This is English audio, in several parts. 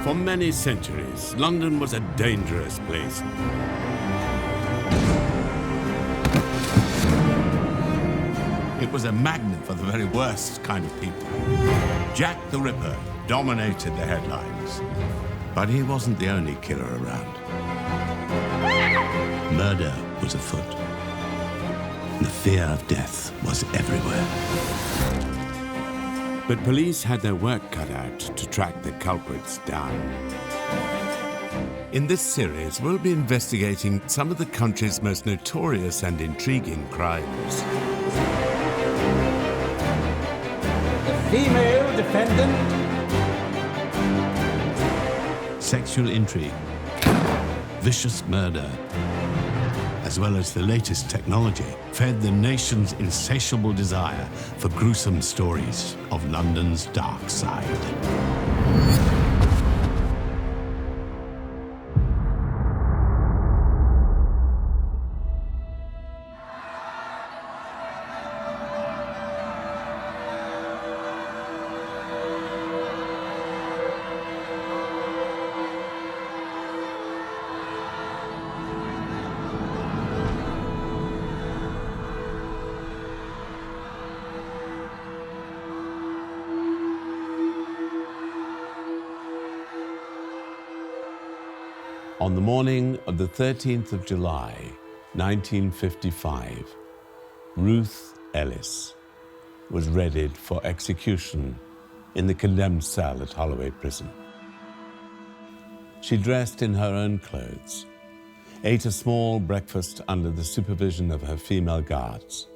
For many centuries, London was a dangerous place. It was a magnet for the very worst kind of people. Jack the Ripper dominated the headlines. But he wasn't the only killer around. Murder was afoot. The fear of death was everywhere. But police had their work cut out to track the culprits down. In this series, we'll be investigating some of the country's most notorious and intriguing crimes. Female defendant. Sexual intrigue, vicious murder, as well as the latest technology, fed the nation's insatiable desire for gruesome stories of London's dark side. On the morning of the 13th of July, 1955, Ruth Ellis was readied for execution in the condemned cell at Holloway Prison. She dressed in her own clothes, ate a small breakfast under the supervision of her female guards,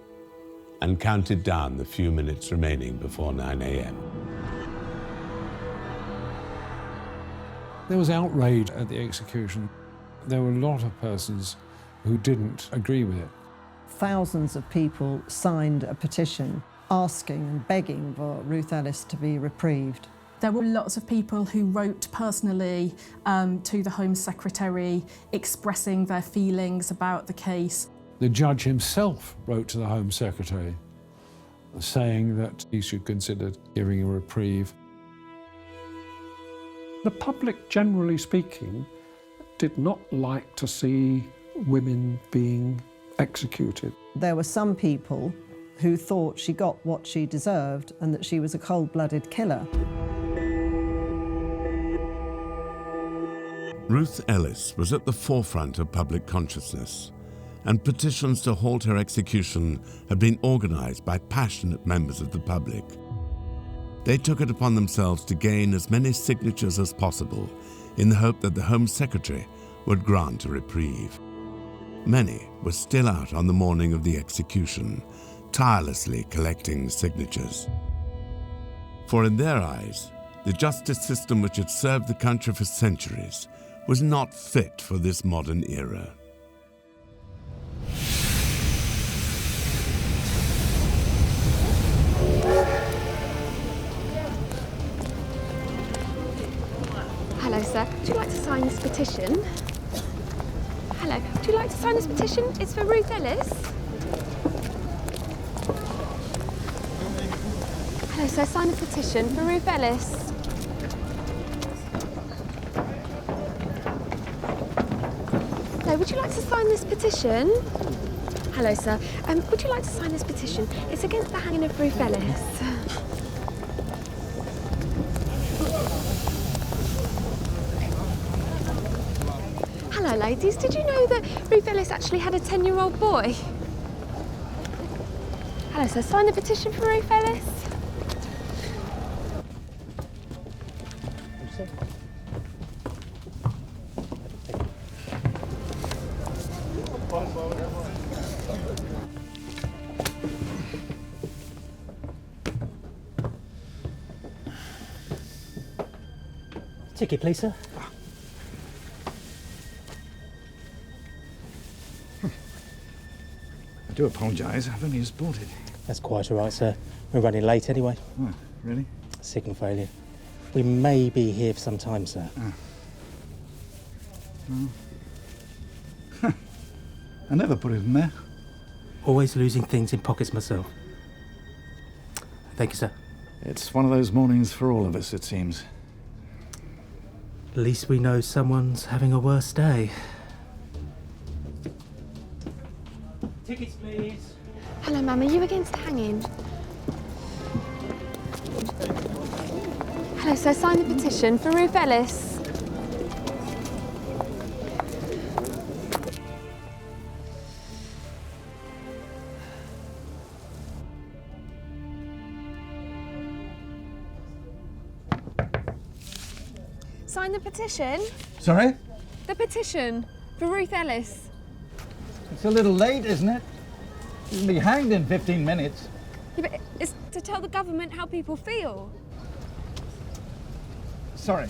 and counted down the few minutes remaining before 9 a.m. There was outrage at the execution. There were a lot of persons who didn't agree with it. Thousands of people signed a petition asking and begging for Ruth Ellis to be reprieved. There were lots of people who wrote personally to the Home Secretary expressing their feelings about the case. The judge himself wrote to the Home Secretary saying that he should consider giving a reprieve. The public, generally speaking, did not like to see women being executed. There were some people who thought she got what she deserved and that she was a cold-blooded killer. Ruth Ellis was at the forefront of public consciousness, and petitions to halt her execution had been organized by passionate members of the public. They took it upon themselves to gain as many signatures as possible in the hope that the Home Secretary would grant a reprieve. Many were still out on the morning of the execution, tirelessly collecting signatures. For in their eyes, the justice system which had served the country for centuries was not fit for this modern era. Hello, sir. Would you like to sign this petition? Hello. Would you like to sign this petition? It's for Ruth Ellis. Hello, sir. Sign the petition for Ruth Ellis. Hello. Would you like to sign this petition? Hello, sir. Would you like to sign this petition? It's against the hanging of Ruth Ellis. Hello, ladies. Did you know that Ruth Ellis actually had a 10-year-old boy? Hello, sir. Sign the petition for Ruth Ellis. Ticket, please, sir. I do apologise, I've only just bought it. That's quite all right, sir. We're running late anyway. Oh, really? Signal failure. We may be here for some time, sir. I never put it in there. Always losing things in pockets myself. Thank you, sir. It's one of those mornings for all of us, it seems. At least we know someone's having a worse day. Tickets, please. Hello, Mum. Are you against hanging? Hello, sir. Sign the petition for Ruth Ellis. Sign the petition. Sorry? The petition for Ruth Ellis. It's a little late, isn't it? She'll be hanged in 15 minutes. Yeah, but it's to tell the government how people feel. Sorry.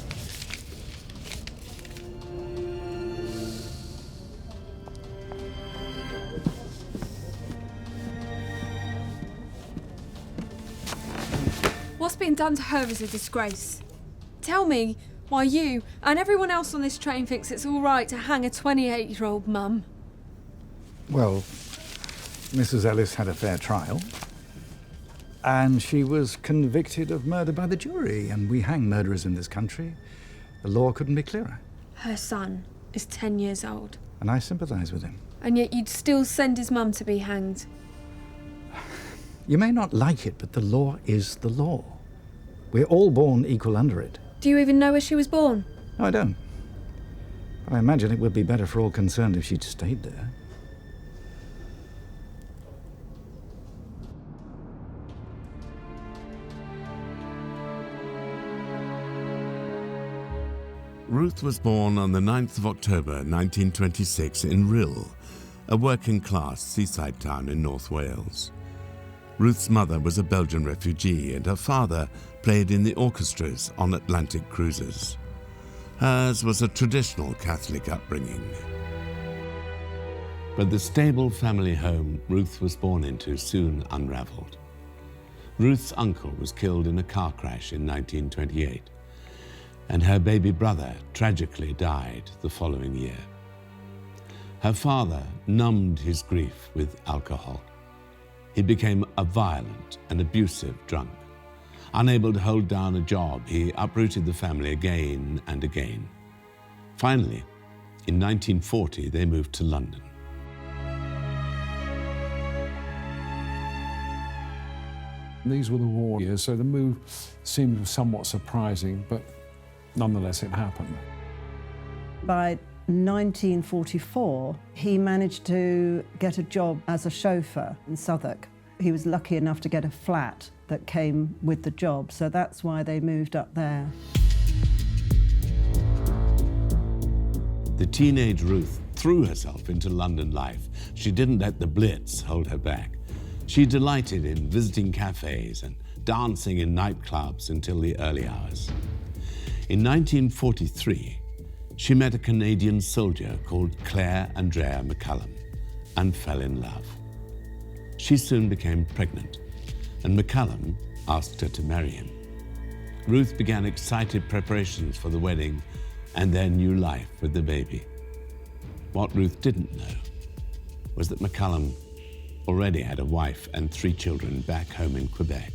What's being done to her is a disgrace. Tell me why you and everyone else on this train thinks it's all right to hang a 28-year-old mum. Well, Mrs. Ellis had a fair trial. And she was convicted of murder by the jury, and we hang murderers in this country. The law couldn't be clearer. Her son is 10 years old. And I sympathise with him. And yet you'd still send his mum to be hanged. You may not like it, but the law is the law. We're all born equal under it. Do you even know where she was born? No, I don't. I imagine it would be better for all concerned if she'd stayed there. Ruth was born on the 9th of October 1926 in Rhyl, a working-class seaside town in North Wales. Ruth's mother was a Belgian refugee and her father played in the orchestras on Atlantic cruises. Hers was a traditional Catholic upbringing. But the stable family home Ruth was born into soon unraveled. Ruth's uncle was killed in a car crash in 1928, and her baby brother tragically died the following year. Her father numbed his grief with alcohol. He became a violent and abusive drunk. Unable to hold down a job, he uprooted the family again and again. Finally, in 1940, they moved to London. These were the war years, so the move seemed somewhat surprising, but nonetheless it happened. By 1944, he managed to get a job as a chauffeur in Southwark. He was lucky enough to get a flat that came with the job, so that's why they moved up there. The teenage Ruth threw herself into London life. She didn't let the Blitz hold her back. She delighted in visiting cafes and dancing in nightclubs until the early hours. In 1943, she met a Canadian soldier called Claire Andrea McCallum and fell in love. She soon became pregnant, and McCallum asked her to marry him. Ruth began excited preparations for the wedding and their new life with the baby. What Ruth didn't know was that McCallum already had a wife and 3 children back home in Quebec.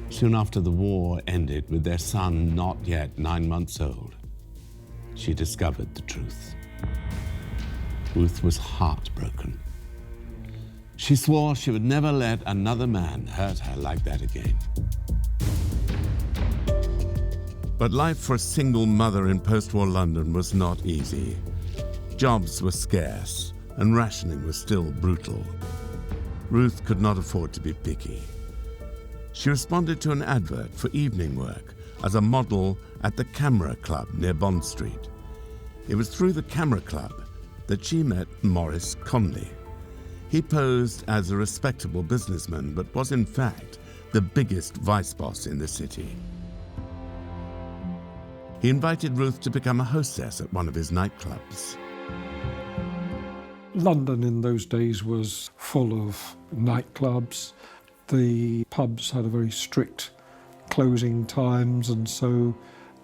Soon after the war ended, with their son not yet 9 months old, she discovered the truth. Ruth was heartbroken. She swore she would never let another man hurt her like that again. But life for a single mother in post-war London was not easy. Jobs were scarce, and rationing was still brutal. Ruth could not afford to be picky. She responded to an advert for evening work as a model at the Camera Club near Bond Street. It was through the Camera Club that she met Maurice Conley. He posed as a respectable businessman, but was in fact the biggest vice boss in the city. He invited Ruth to become a hostess at one of his nightclubs. London in those days was full of nightclubs. The pubs had a very strict closing times, and so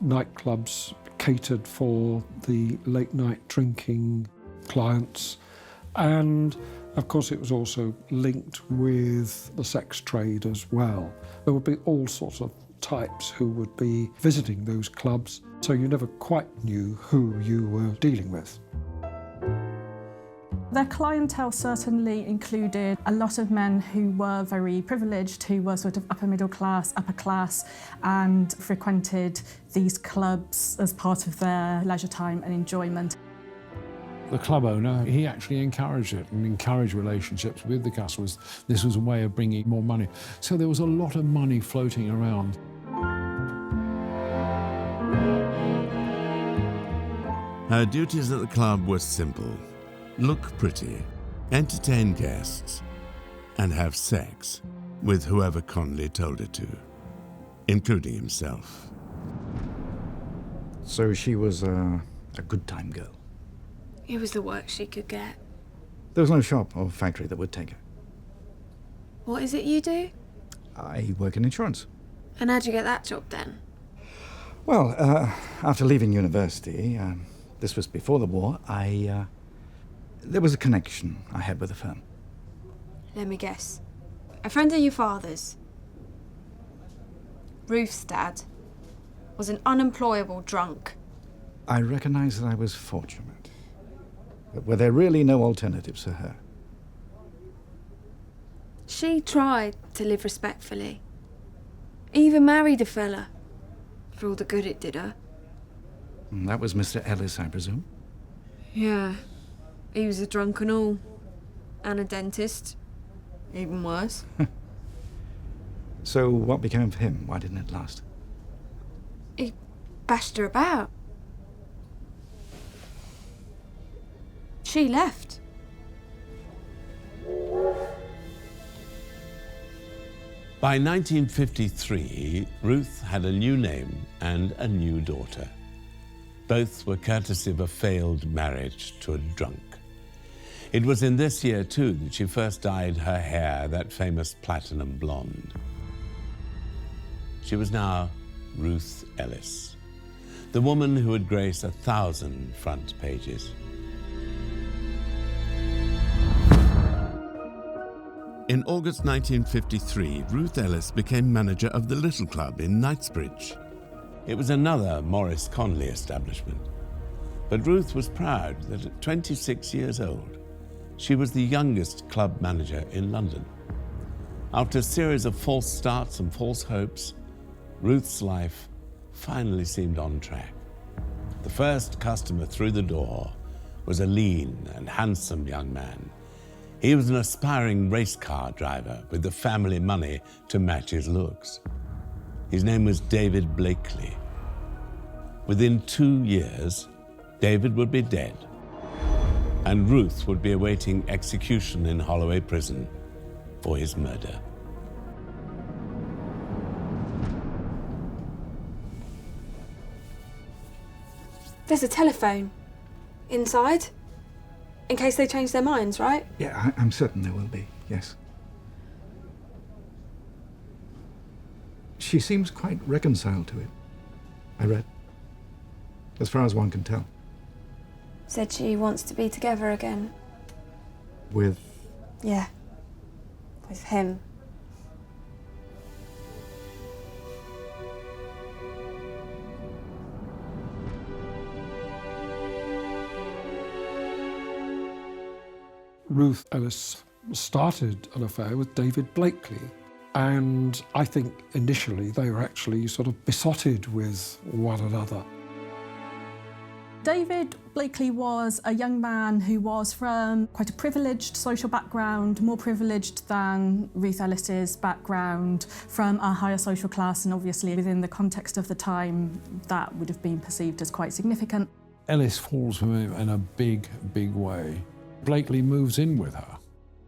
nightclubs catered for the late night drinking clients. And of course it was also linked with the sex trade as well. There would be all sorts of types who would be visiting those clubs, so you never quite knew who you were dealing with. Their clientele certainly included a lot of men who were very privileged, who were sort of upper middle class, upper class, and frequented these clubs as part of their leisure time and enjoyment. The club owner, he actually encouraged it and encouraged relationships with the customers. This was a way of bringing more money. So there was a lot of money floating around. Her duties at the club were simple: look pretty, entertain guests, and have sex with whoever Conley told her to, including himself. So she was a good time girl. It was the work she could get. There was no shop or factory that would take her. What is it you do? I work in insurance. And how'd you get that job then? Well, after leaving university, this was before the war, there was a connection I had with the firm. Let me guess. A friend of your father's. Ruth's dad was an unemployable drunk. I recognise that I was fortunate. But were there really no alternatives for her? She tried to live respectfully. Even married a fella. For all the good it did her. And that was Mr. Ellis, I presume? Yeah. He was a drunk and all. And a dentist. Even worse. So what became of him? Why didn't it last? He bashed her about. She left. By 1953, Ruth had a new name and a new daughter. Both were courtesy of a failed marriage to a drunk. It was in this year, too, that she first dyed her hair that famous platinum blonde. She was now Ruth Ellis, the woman who would grace 1,000 front pages. In August 1953, Ruth Ellis became manager of the Little Club in Knightsbridge. It was another Maurice Conley establishment. But Ruth was proud that at 26 years old, she was the youngest club manager in London. After a series of false starts and false hopes, Ruth's life finally seemed on track. The first customer through the door was a lean and handsome young man. He was an aspiring race car driver with the family money to match his looks. His name was David Blickley. Within 2 years, David would be dead, and Ruth would be awaiting execution in Holloway Prison for his murder. There's a telephone. Inside. In case they change their minds, right? Yeah, I'm certain there will be, yes. She seems quite reconciled to it, I read. As far as one can tell. Said she wants to be together again. With? Yeah. With him. Ruth Ellis started an affair with David Blickley, and I think initially they were actually sort of besotted with one another. David Blickley was a young man who was from quite a privileged social background, more privileged than Ruth Ellis's background, from a higher social class, and obviously within the context of the time that would have been perceived as quite significant. Ellis falls for him in a big, big way. Blickley moves in with her.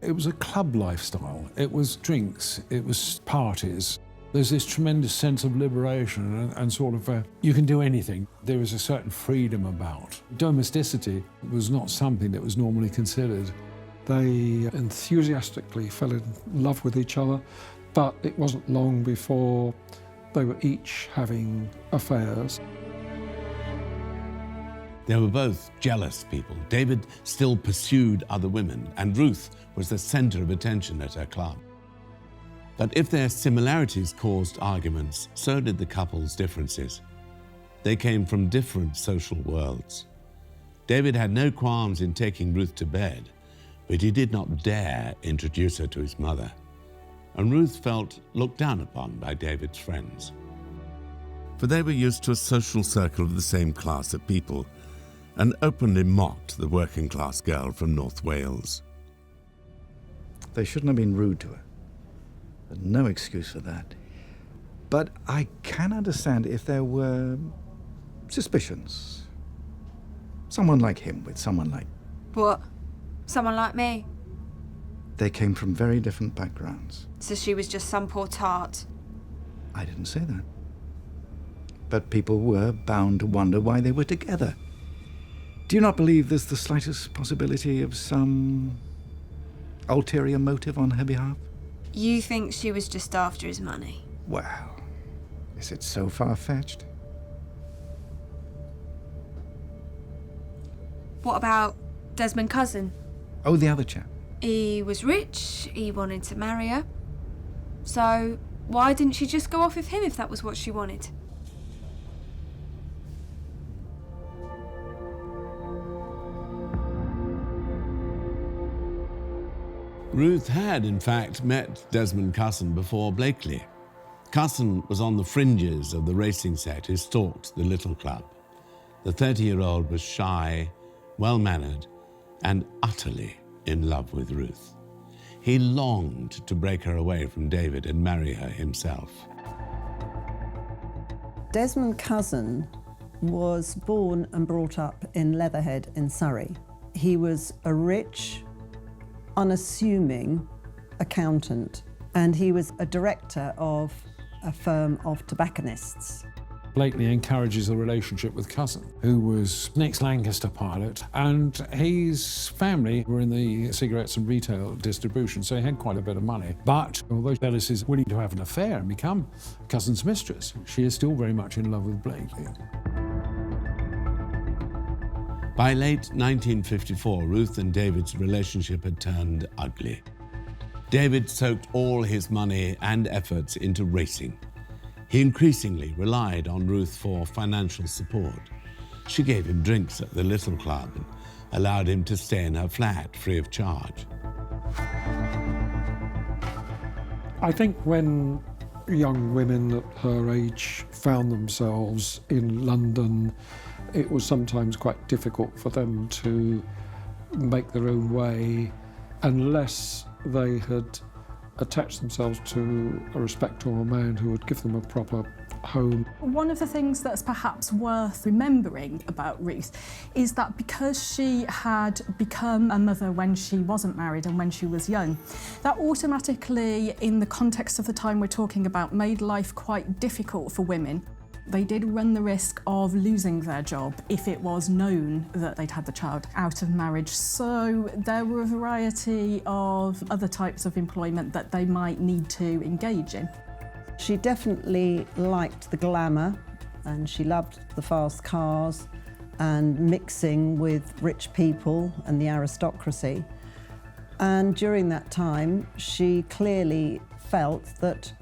It was a club lifestyle. It was drinks, it was parties. There's this tremendous sense of liberation and sort of, you can do anything. There was a certain freedom about. Domesticity was not something that was normally considered. They enthusiastically fell in love with each other, but it wasn't long before they were each having affairs. They were both jealous people. David still pursued other women, and Ruth was the center of attention at her club. But if their similarities caused arguments, so did the couple's differences. They came from different social worlds. David had no qualms in taking Ruth to bed, but he did not dare introduce her to his mother. And Ruth felt looked down upon by David's friends. For they were used to a social circle of the same class of people, and openly mocked the working-class girl from North Wales. They shouldn't have been rude to her. There's no excuse for that. But I can understand if there were suspicions. Someone like him with someone like... What? Someone like me? They came from very different backgrounds. So she was just some poor tart. I didn't say that. But people were bound to wonder why they were together. Do you not believe there's the slightest possibility of some ulterior motive on her behalf? You think she was just after his money? Well, is it so far-fetched? What about Desmond Cousin? Oh, the other chap. He was rich, he wanted to marry her. So why didn't she just go off with him if that was what she wanted? Ruth had, in fact, met Desmond Cusson before Blickley. Cusson was on the fringes of the racing set who stalked the little club. The 30-year-old was shy, well-mannered, and utterly in love with Ruth. He longed to break her away from David and marry her himself. Desmond Cusson was born and brought up in Leatherhead in Surrey. He was a rich, unassuming accountant, and he was a director of a firm of tobacconists. Blickley encourages a relationship with Cousin, who was an ex-Lancaster pilot, and his family were in the cigarettes and retail distribution, so he had quite a bit of money. But although Ellis is willing to have an affair and become Cousin's mistress, she is still very much in love with Blickley. By late 1954, Ruth and David's relationship had turned ugly. David soaked all his money and efforts into racing. He increasingly relied on Ruth for financial support. She gave him drinks at the little club and allowed him to stay in her flat free of charge. I think when young women at her age found themselves in London, it was sometimes quite difficult for them to make their own way unless they had attached themselves to a respectable man who would give them a proper home. One of the things that's perhaps worth remembering about Ruth is that because she had become a mother when she wasn't married and when she was young, that automatically, in the context of the time we're talking about, made life quite difficult for women. They did run the risk of losing their job if it was known that they'd had the child out of marriage. So there were a variety of other types of employment that they might need to engage in. She definitely liked the glamour, and she loved the fast cars and mixing with rich people and the aristocracy. And during that time, she clearly felt that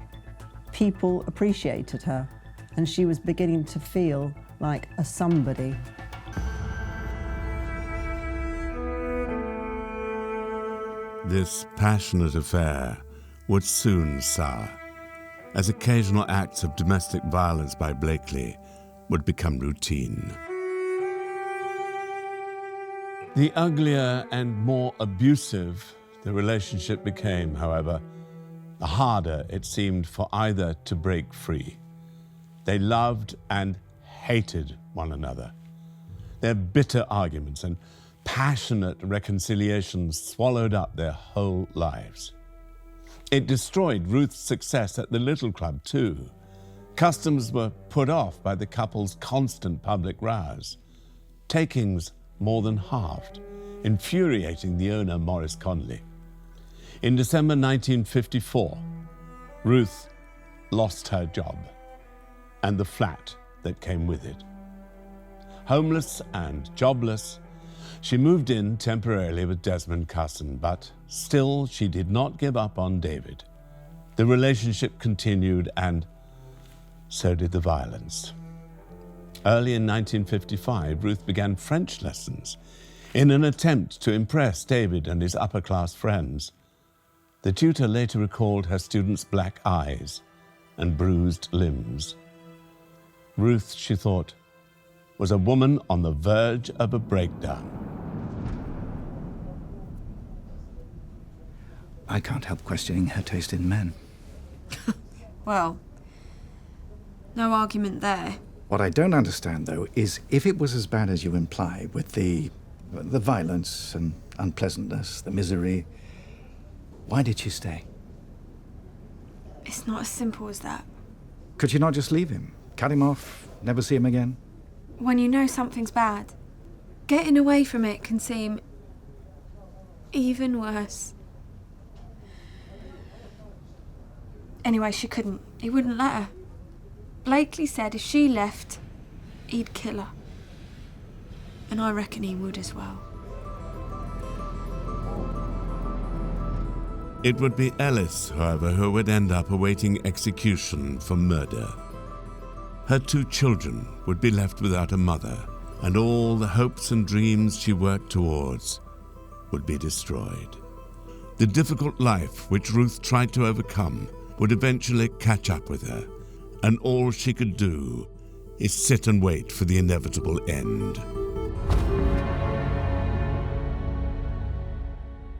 people appreciated her, and she was beginning to feel like a somebody. This passionate affair would soon sour, as occasional acts of domestic violence by Blickley would become routine. The uglier and more abusive the relationship became, however, the harder it seemed for either to break free. They loved and hated one another. Their bitter arguments and passionate reconciliations swallowed up their whole lives. It destroyed Ruth's success at the little club too. Customers were put off by the couple's constant public rows. Takings more than halved, infuriating the owner, Maurice Conley. In December 1954, Ruth lost her job and the flat that came with it. Homeless and jobless, she moved in temporarily with Desmond Cusson, but still she did not give up on David. The relationship continued, and so did the violence. Early in 1955, Ruth began French lessons in an attempt to impress David and his upper-class friends. The tutor later recalled her students' black eyes and bruised limbs. Ruth, she thought, was a woman on the verge of a breakdown. I can't help questioning her taste in men. Well, no argument there. What I don't understand, though, is if it was as bad as you imply, with the violence and unpleasantness, the misery, why did she stay? It's not as simple as that. Could you not just leave him? Cut him off, never see him again? When you know something's bad, getting away from it can seem even worse. Anyway, she couldn't. He wouldn't let her. Blakely said if she left, he'd kill her. And I reckon he would as well. It would be Ellis, however, who would end up awaiting execution for murder. Her 2 children would be left without a mother, and all the hopes and dreams she worked towards would be destroyed. The difficult life which Ruth tried to overcome would eventually catch up with her, and all she could do is sit and wait for the inevitable end.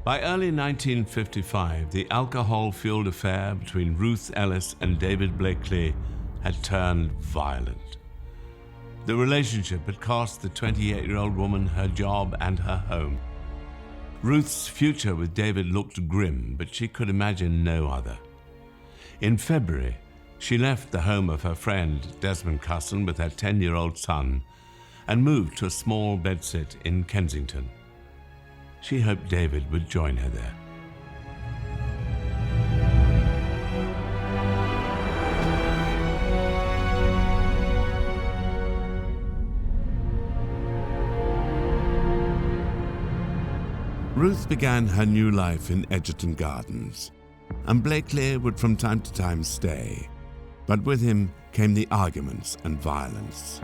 By early 1955, the alcohol-fueled affair between Ruth Ellis and David Blickley had turned violent. The relationship had cost the 28-year-old woman her job and her home. Ruth's future with David looked grim, but she could imagine no other. In February, she left the home of her friend Desmond Cusson with her 10-year-old son and moved to a small bedsit in Kensington. She hoped David would join her there. Ruth began her new life in Egerton Gardens, and Blakely would from time to time stay, but with him came the arguments and violence.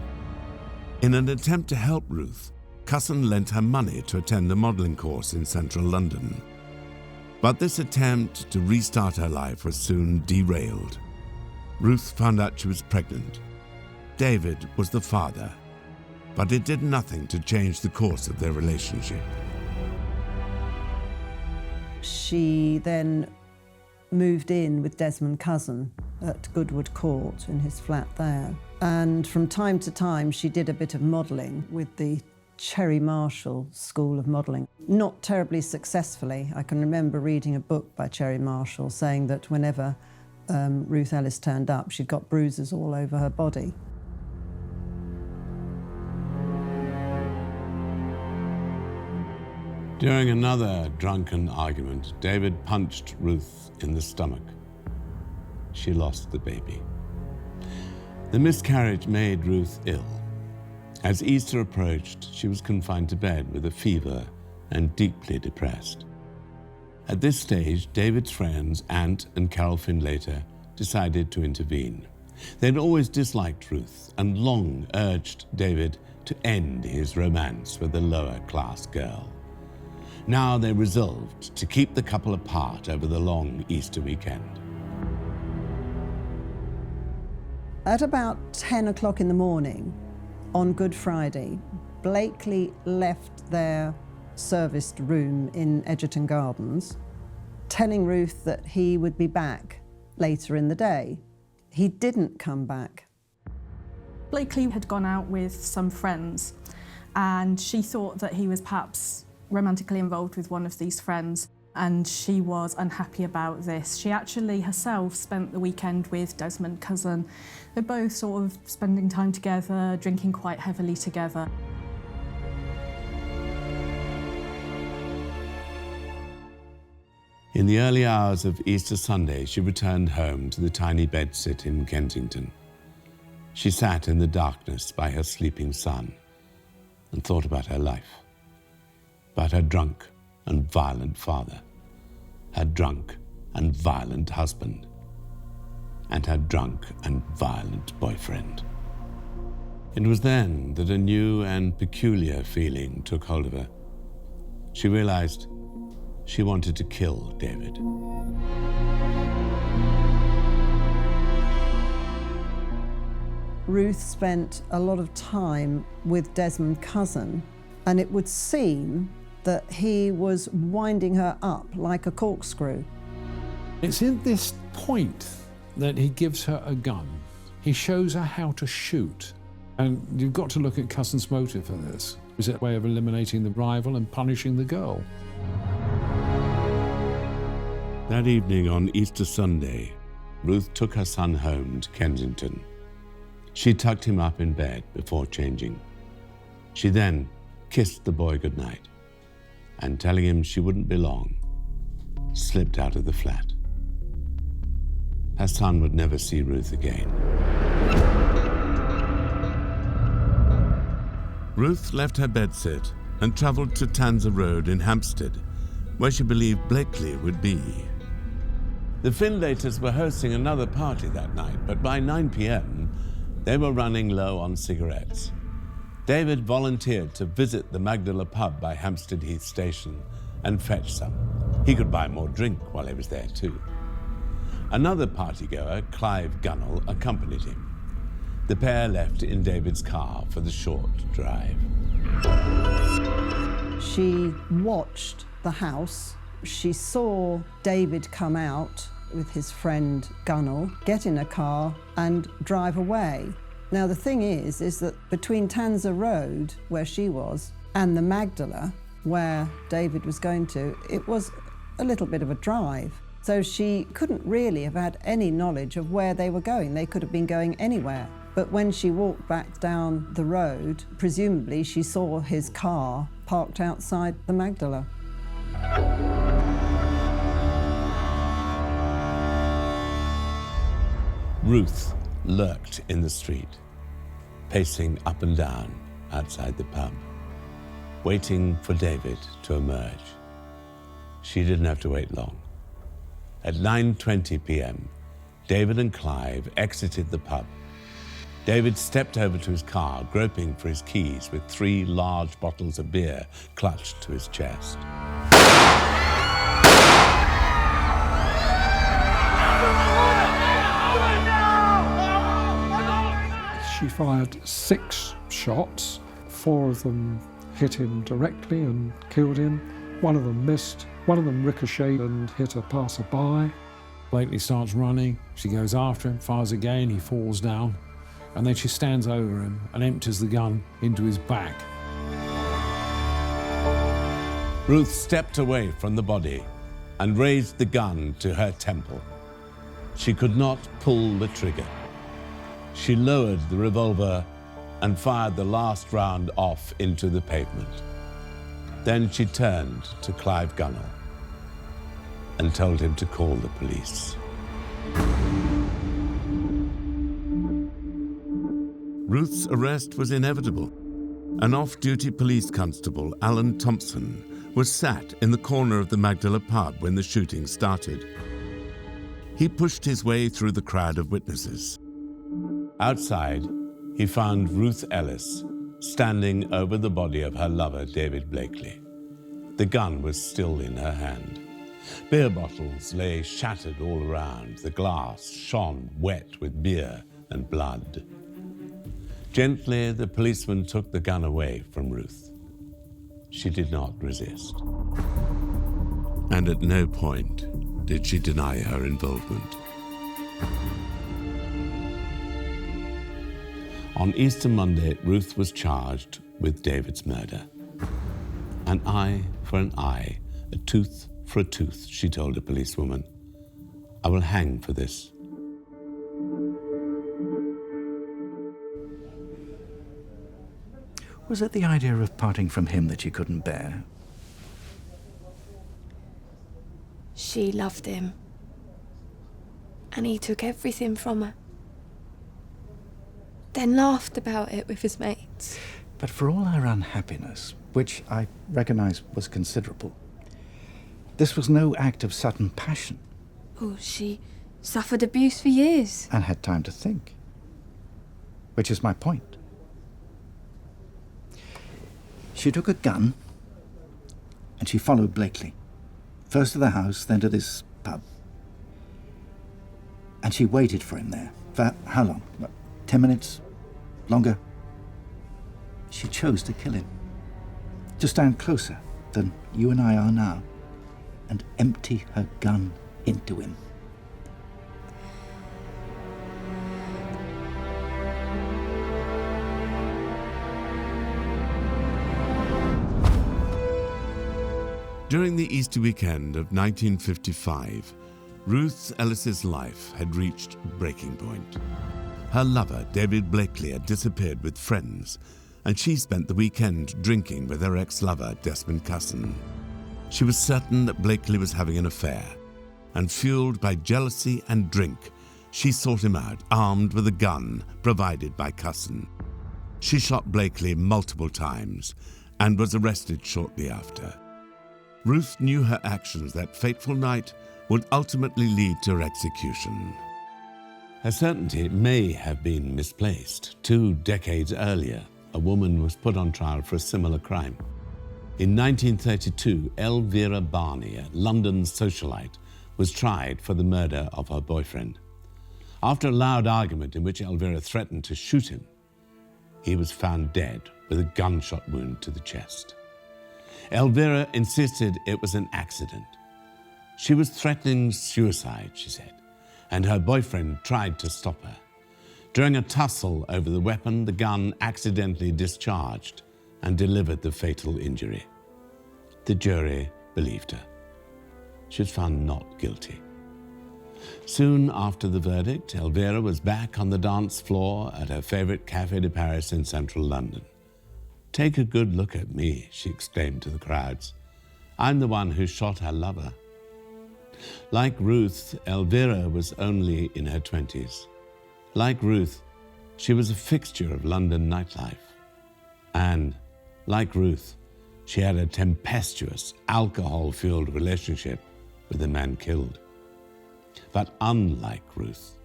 In an attempt to help Ruth, Cusson lent her money to attend a modelling course in central London. But this attempt to restart her life was soon derailed. Ruth found out she was pregnant. David was the father, but it did nothing to change the course of their relationship. She then moved in with Desmond Cusson at Goodwood Court in his flat there. And from time to time, she did a bit of modelling with the Cherry Marshall School of Modelling. Not terribly successfully. I can remember reading a book by Cherry Marshall saying that whenever Ruth Ellis turned up, she'd got bruises all over her body. During another drunken argument, David punched Ruth in the stomach. She lost the baby. The miscarriage made Ruth ill. As Easter approached, she was confined to bed with a fever and deeply depressed. At this stage, David's friends, Ant and Carol Findlater, decided to intervene. They'd always disliked Ruth and long urged David to end his romance with a lower-class girl. Now they resolved to keep the couple apart over the long Easter weekend. At about 10 o'clock in the morning, on Good Friday, Blakely left their serviced room in Egerton Gardens, telling Ruth that he would be back later in the day. He didn't come back. Blakely had gone out with some friends, and she thought that he was perhaps romantically involved with one of these friends, and she was unhappy about this. She actually herself spent the weekend with Desmond Cusson. They're both sort of spending time together, drinking quite heavily together. In the early hours of Easter Sunday, she returned home to the tiny bedsit in Kensington. She sat in the darkness by her sleeping son and thought about her life, about her drunk and violent father, her drunk and violent husband, and her drunk and violent boyfriend. It was then that a new and peculiar feeling took hold of her. She realized she wanted to kill David. Ruth spent a lot of time with Desmond's cousin, and it would seem that he was winding her up like a corkscrew. It's in this point that he gives her a gun. He shows her how to shoot. And you've got to look at cousin's motive for this. Is it a way of eliminating the rival and punishing the girl? That evening on Easter Sunday, Ruth took her son home to Kensington. She tucked him up in bed before changing. She then kissed the boy goodnight and, telling him she wouldn't be long, slipped out of the flat. Her son would never see Ruth again. Ruth left her bedsit and travelled to Tanzer Road in Hampstead, where she believed Blickley would be. The Findlaters were hosting another party that night, but by 9 p.m, they were running low on cigarettes. David volunteered to visit the Magdala pub by Hampstead Heath Station and fetch some. He could buy more drink while he was there too. Another partygoer, Clive Gunnell, accompanied him. The pair left in David's car for the short drive. She watched the house. She saw David come out with his friend Gunnell, get in a car and drive away. Now the thing is that between Tanzer Road, where she was, and the Magdala, where David was going to, it was a little bit of a drive. So she couldn't really have had any knowledge of where they were going. They could have been going anywhere. But when she walked back down the road, presumably she saw his car parked outside the Magdala. Ruth lurked in the street, pacing up and down outside the pub, waiting for David to emerge. She didn't have to wait long. At 9:20 p.m, David and Clive exited the pub. David stepped over to his car, groping for his keys with 3 large bottles of beer clutched to his chest. She fired 6 shots. 4 of them hit him directly and killed him. 1 of them missed. 1 of them ricocheted and hit a passerby. Blickley starts running. She goes after him, fires again, he falls down. And then she stands over him and empties the gun into his back. Ruth stepped away from the body and raised the gun to her temple. She could not pull the trigger. She lowered the revolver and fired the last round off into the pavement. Then she turned to Clive Gunnell and told him to call the police. Ruth's arrest was inevitable. An off-duty police constable, Alan Thompson, was sat in the corner of the Magdala pub when the shooting started. He pushed his way through the crowd of witnesses. Outside, he found Ruth Ellis standing over the body of her lover, David Blickley. The gun was still in her hand. Beer bottles lay shattered all around. The glass shone wet with beer and blood. Gently, the policeman took the gun away from Ruth. She did not resist. And at no point did she deny her involvement. On Easter Monday, Ruth was charged with David's murder. An eye for an eye, a tooth for a tooth, she told a policewoman. I will hang for this. Was it the idea of parting from him that you couldn't bear? She loved him. And he took everything from her. Then laughed about it with his mates. But for all her unhappiness, which I recognise was considerable, this was no act of sudden passion. Oh, she Suffered abuse for years. And had time to think. Which is my point. She took a gun and she followed Blickley. First to the house, then to this pub. And she waited for him there. For how long? 10 minutes? Longer? She chose to kill him. To stand closer than you and I are now and empty her gun into him. During the Easter weekend of 1955, Ruth Ellis's life had reached breaking point. Her lover, David Blickley, had disappeared with friends, and she spent the weekend drinking with her ex-lover, Desmond Cusson. She was certain that Blickley was having an affair, and fueled by jealousy and drink, she sought him out, armed with a gun provided by Cusson. She shot Blickley multiple times and was arrested shortly after. Ruth knew her actions that fateful night would ultimately lead to her execution. Her certainty may have been misplaced. 2 decades earlier, a woman was put on trial for a similar crime. In 1932, Elvira Barney, a London socialite, was tried for the murder of her boyfriend. After a loud argument in which Elvira threatened to shoot him, he was found dead with a gunshot wound to the chest. Elvira insisted it was an accident. She was threatening suicide, she said, and her boyfriend tried to stop her. During a tussle over the weapon, the gun accidentally discharged and delivered the fatal injury. The jury believed her. She was found not guilty. Soon after the verdict, Elvira was back on the dance floor at her favorite Café de Paris in central London. "Take a good look at me," she exclaimed to the crowds. "I'm the one who shot her lover." Like Ruth, Elvira was only in her 20s. Like Ruth, she was a fixture of London nightlife. And, like Ruth, she had a tempestuous, alcohol-fueled relationship with the man killed. But unlike Ruth,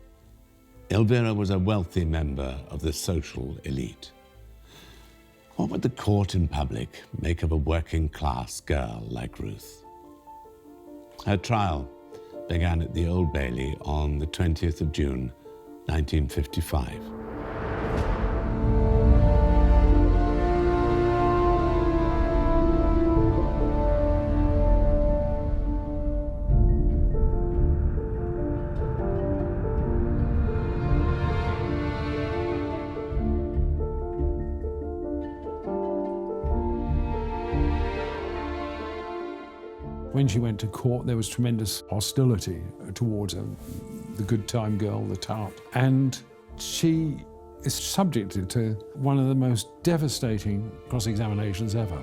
Elvira was a wealthy member of the social elite. What would the court and public make of a working-class girl like Ruth? Her trial began at the Old Bailey on the 20th of June, 1955. When she went to court, there was tremendous hostility towards her, the good time girl, the tart. And she is subjected to one of the most devastating cross-examinations ever.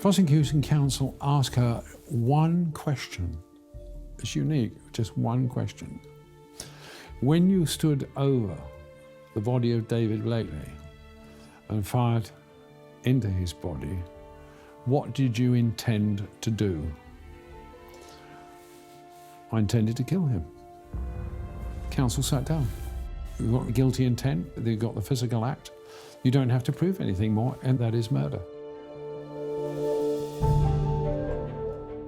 Prosecution counsel asked her one question. It's unique, just one question. When you stood over the body of David Blickley and fired into his body, what did you intend to do? I intended to kill him. Counsel sat down. You've got the guilty intent, you've got the physical act. You don't have to prove anything more, and that is murder.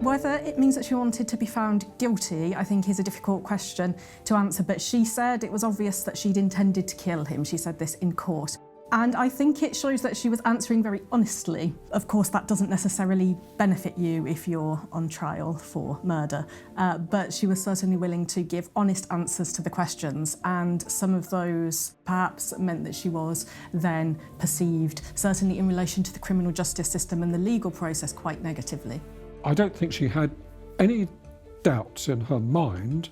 Whether it means that she wanted to be found guilty, I think, is a difficult question to answer, but she said it was obvious that she'd intended to kill him. She said this in court. And I think it shows that she was answering very honestly. Of course, that doesn't necessarily benefit you if you're on trial for murder, but she was certainly willing to give honest answers to the questions, and some of those perhaps meant that she was then perceived, certainly in relation to the criminal justice system and the legal process, quite negatively. I don't think she had any doubts in her mind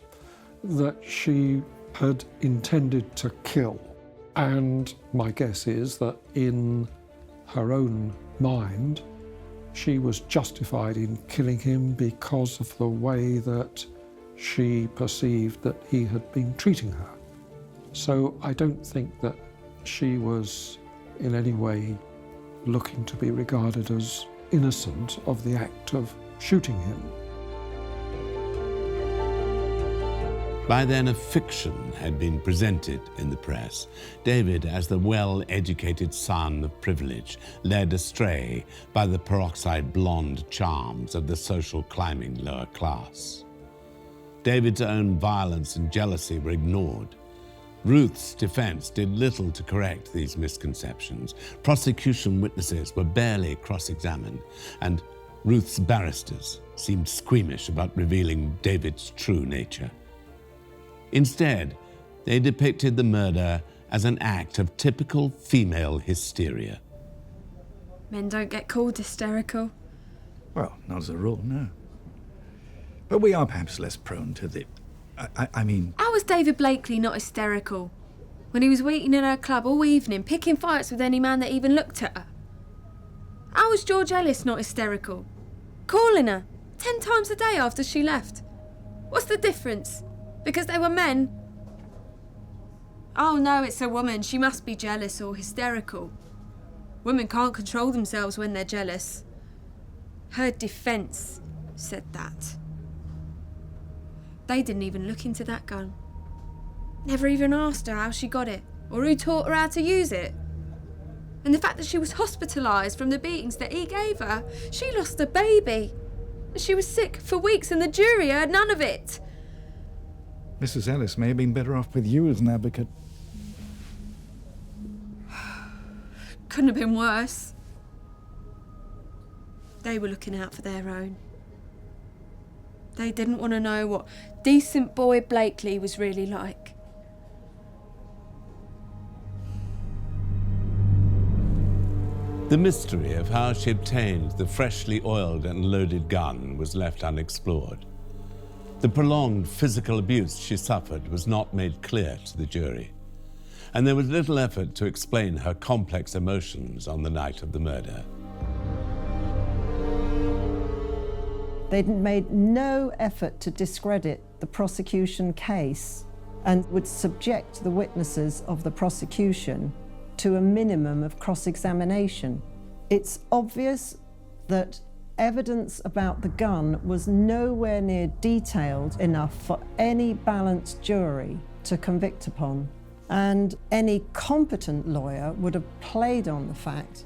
that she had intended to kill. And my guess is that in her own mind, she was justified in killing him because of the way that she perceived that he had been treating her. So I don't think that she was in any way looking to be regarded as innocent of the act of shooting him. By then, a fiction had been presented in the press. David, as the well-educated son of privilege, led astray by the peroxide blonde charms of the social climbing lower class. David's own violence and jealousy were ignored. Ruth's defense did little to correct these misconceptions. Prosecution witnesses were barely cross-examined, and Ruth's barristers seemed squeamish about revealing David's true nature. Instead, they depicted the murder as an act of typical female hysteria. Men don't get called hysterical. Well, not as a rule, no. But we are perhaps less prone to the... I mean... How was David Blickley not hysterical when he was waiting in her club all evening, picking fights with any man that even looked at her? How was George Ellis not hysterical, calling her 10 times a day after she left? What's the difference? Because they were men? Oh no, it's a woman. She must be jealous or hysterical. Women can't control themselves when they're jealous. Her defence said that. They didn't even look into that gun. Never even asked her how she got it or who taught her how to use it. And the fact that she was hospitalised from the beatings that he gave her, she lost a baby. She was sick for weeks and the jury heard none of it. Mrs. Ellis may have been better off with you as an advocate. Couldn't have been worse. They were looking out for their own. They didn't want to know what decent boy Blickley was really like. The mystery of how she obtained the freshly oiled and loaded gun was left unexplored. The prolonged physical abuse she suffered was not made clear to the jury, and there was little effort to explain her complex emotions on the night of the murder. They'd made no effort to discredit the prosecution case and would subject the witnesses of the prosecution to a minimum of cross-examination. It's obvious that evidence about the gun was nowhere near detailed enough for any balanced jury to convict upon. And any competent lawyer would have played on the fact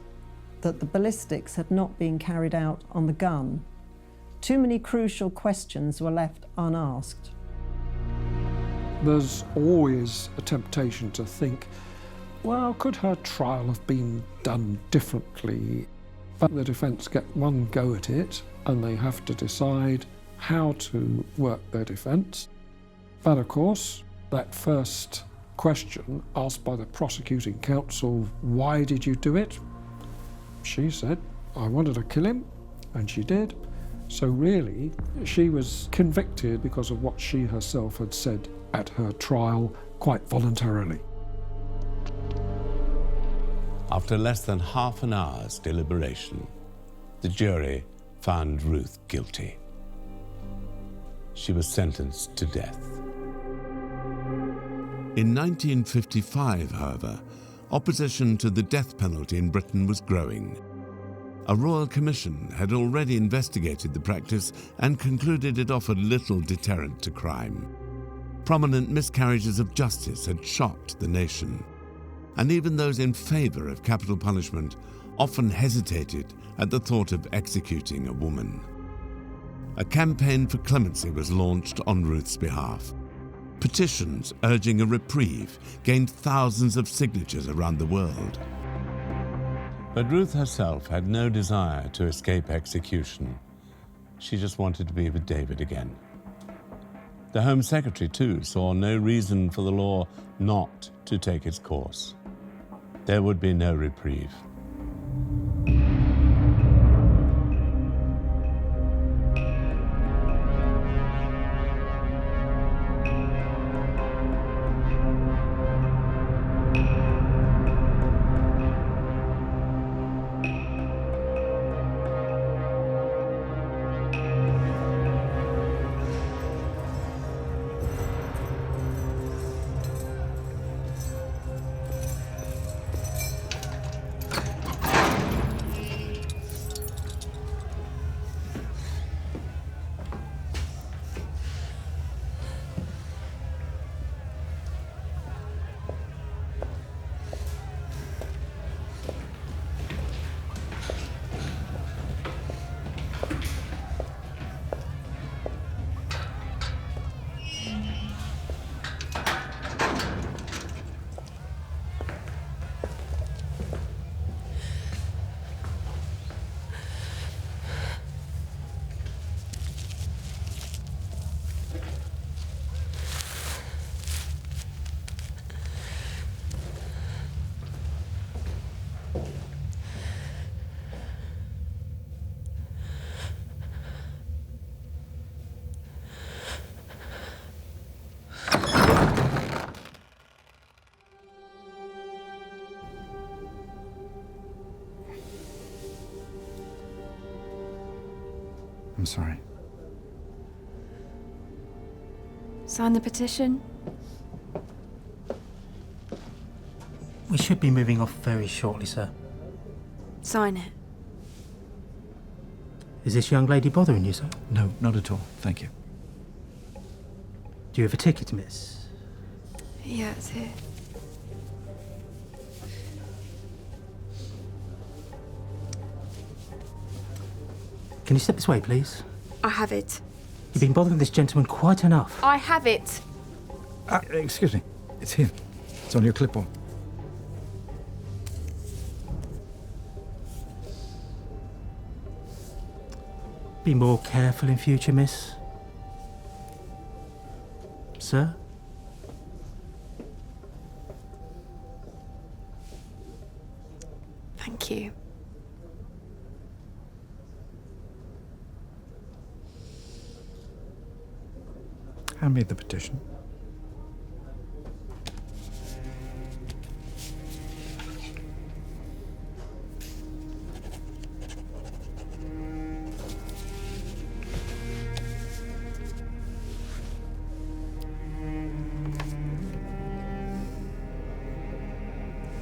that the ballistics had not been carried out on the gun. Too many crucial questions were left unasked. There's always a temptation to think, well, could her trial have been done differently? But the defence get one go at it and they have to decide how to work their defence. But of course, that first question asked by the prosecuting counsel, why did you do it? She said, I wanted to kill him, and she did. So really, she was convicted because of what she herself had said at her trial, quite voluntarily. After less than half an hour's deliberation, the jury found Ruth guilty. She was sentenced to death. In 1955, however, opposition to the death penalty in Britain was growing. A royal commission had already investigated the practice and concluded it offered little deterrent to crime. Prominent miscarriages of justice had shocked the nation, and even those in favour of capital punishment often hesitated at the thought of executing a woman. A campaign for clemency was launched on Ruth's behalf. Petitions urging a reprieve gained thousands of signatures around the world. But Ruth herself had no desire to escape execution. She just wanted to be with David again. The Home Secretary, too, saw no reason for the law not to take its course. There would be no reprieve. I'm sorry. Sign the petition? We should be moving off very shortly, sir. Sign it. Is this young lady bothering you, sir? No, not at all. Thank you. Do you have a ticket, miss? Yeah, it's here. Can you step this way, please? I have it. You've been bothering this gentleman quite enough. I have it. Excuse me. It's here. It's on your clipboard. Be more careful in future, miss. Sir? Thank you. Hand me the petition.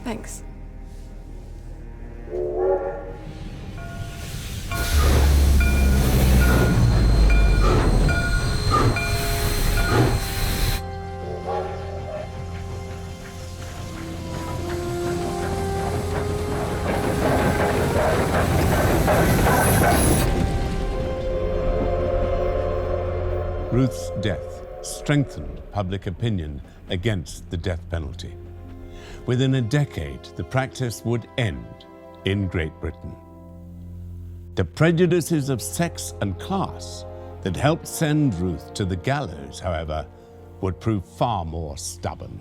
Thanks. Ruth's death strengthened public opinion against the death penalty. Within a decade, the practice would end in Great Britain. The prejudices of sex and class that helped send Ruth to the gallows, however, would prove far more stubborn.